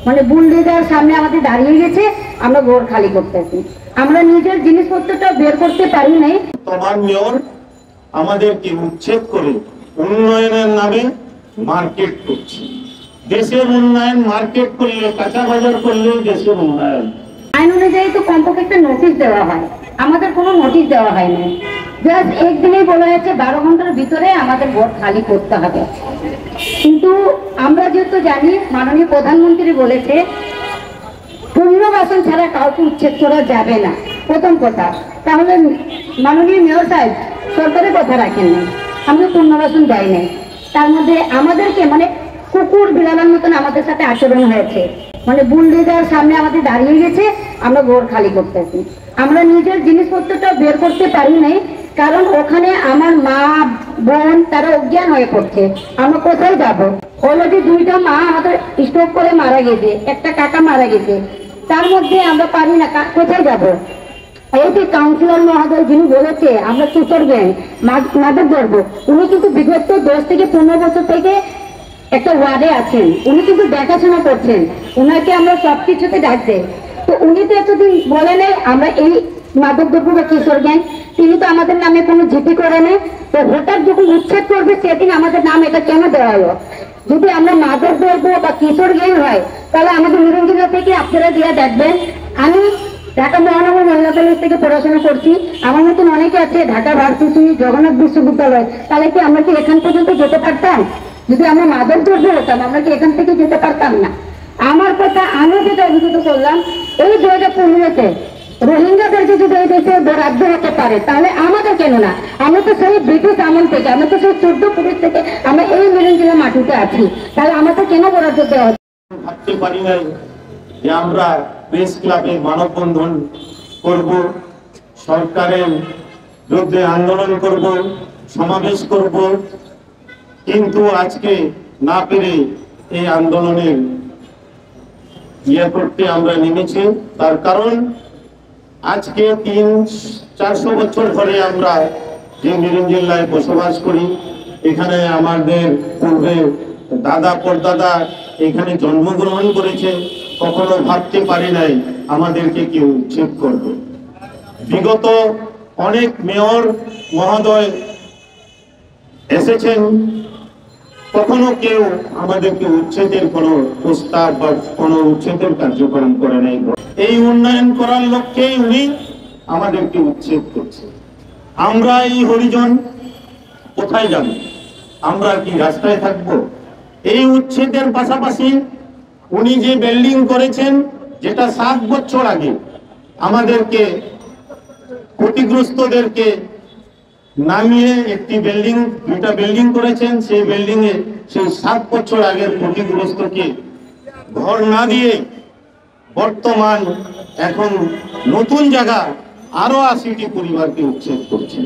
মানে বুলডোজার সামনে আমাদের দাঁড়িয়ে গেছে, আমরা ঘর খালি করতেছি, আমরা নিজের জিনিসপত্রটা বের করতে পারি নাই। তোমার মেয়র আমাদেরকে উচ্ছেদ করে উন্নয়নের নামে মার্কেট করছে। দেশের উন্নয়ন মার্কেট করলে, কাঁচা বাজার করলে দেশের উন্নয়ন। আইন অনুযায়ী তো কমপক্ষে একটা নোটিশ দেওয়া হয়, আমাদের কোনো নোটিশ দেওয়া হয়নি। জাস্ট একদিনেই বলা হয়েছে 12 ঘন্টার ভিতরে আমাদের ভোট খালি করতে হবে। কিন্তু আমরা যেহেতু জানি মাননীয় প্রধানমন্ত্রী বলেছে পুনর্বাসন ছাড়া কাউকে উচ্ছেদ করা যাবে না, প্রথম কথা। তাহলে মাননীয় মেয়র সাহেব সরকারের কথা রাখেন না, আমরা পুনর্বাসন দেয় নাই। তার মধ্যে আমাদেরকে মানে কুকুর বিড়ালের মতন আমাদের সাথে আচরণ হয়েছে। মানে বুলডোজার সামনে আমাদের দাঁড়িয়ে গেছে, আমরা ঘর খালি করতেছি, আমরা নিজের জিনিসপত্রটা বের করতে পারি নাই। কারণ ওখানে আমার মা বোন তারা অজ্ঞান হয়ে পড়ছে, আমরা কোথায় যাবো? অলরেডি 2টা মা আমাদের স্ট্রোক করে মারা গেছে, একটা কাকা মারা গেছে, তার মধ্যে আমরা পারি না, কোথায় যাব? এই যে কাউন্সিলর মহোদয় যিনি বলেছে আমরা চুতর গ্যাং মাদক দ্রব্য, উনি কিন্তু বিগত 10 থেকে 15 বছর থেকে একটা ওয়ার্ডে আছেন, উনি কিন্তু দেখাশোনা করছেন, উনাকে আমরা সবকিছুতে ডাক দেই। তো উনি তো এতদিন বলে নেই আমরা এই মাদক দ্রব্য বা কিশোর গ্যাং, তিনি তো আমাদের নামে কোনো জিপি করে নেই। তো হঠাৎ যখন উচ্ছেদ করবে সেদিন আমাদের নাম এটা কেন দেওয়া হলো? যদি আমরা মাদক দ্রব্য বা কিশোর গ্যাং হয় তাহলে আমাদের নিরঞ্জিত থেকে আপনারা দিয়ে দেখবেন। আমি ঢাকা মহানগর মহিলা কলেজ থেকে পড়াশোনা করছি, আমার মতন অনেকে আছে ঢাকা ভার্সিটি, জগন্নাথ বিশ্ববিদ্যালয়, তাহলে কি আমরা কি এখান পর্যন্ত যেতে পারতাম? যদি আমরা মাদক দ্রব্য হতাম আমরা কি এখান থেকে যেতে পারতাম না? আমার কথা আমি যেটা অভিযোগ করলাম, এই 2015-তে রোহিঙ্গাদেরকে যদি এই দেশে রাজ্য হতে পারে তাহলে আমাদের কেন না? আমরা তো সেই ব্রিটিশ আমল থেকে, আমরা তো সেই 14 পুলিশ থেকে আমরা এই মিলনজিলা মাটিতে আছি, তাহলে আমাদের কেন বরাদ্দ দেওয়া হচ্ছে? ভাবতে পারি নাই যে আমরা প্রেস ক্লাবে মানববন্ধন করব, সরকারের বিরুদ্ধে আন্দোলন করব, সমাবেশ করব, কিন্তু আজকে না পেরে এই আন্দোলনের করতে আমরা নেমেছি। তার কারণ আজকে 300-400 বছর ধরে আমরা যে মিরিঞ্জ জেলায় বসবাস করি, এখানে আমাদের পূর্বে দাদা পরদাদা এখানে জন্মগ্রহণ করেছে, কখনো ভাবতে পারি নাই আমাদেরকে কেউ উচ্ছেদ করবে। বিগত অনেক মেয়র মহোদয় এসেছেন, কখনো কেউ আমাদেরকে উচ্ছেদের কোনো প্রস্তাব বা কোনো উচ্ছেদের কার্যক্রম করে নাই। এই উন্নয়ন করার লক্ষ্যেই উনি আমাদেরকে উচ্ছেদ করছে। আমরা এই হরিজন কোথায় যাব? আমরা কি রাস্তায় থাকবো? এই উচ্ছেদের পাশাপাশি উনি যে বিল্ডিং করেছেন, যেটা 7 বছর আগে আমাদেরকে ক্ষতিগ্রস্তদেরকে নামিয়ে একটি বিল্ডিং, 2টা বিল্ডিং করেছেন, সেই বিল্ডিং এ সেই 7 বছর আগের ক্ষতিগ্রস্তকে ঘর না দিয়ে বর্তমান এখন নতুন জায়গা আরো 80টি পরিবারকে উচ্ছেদ করছেন।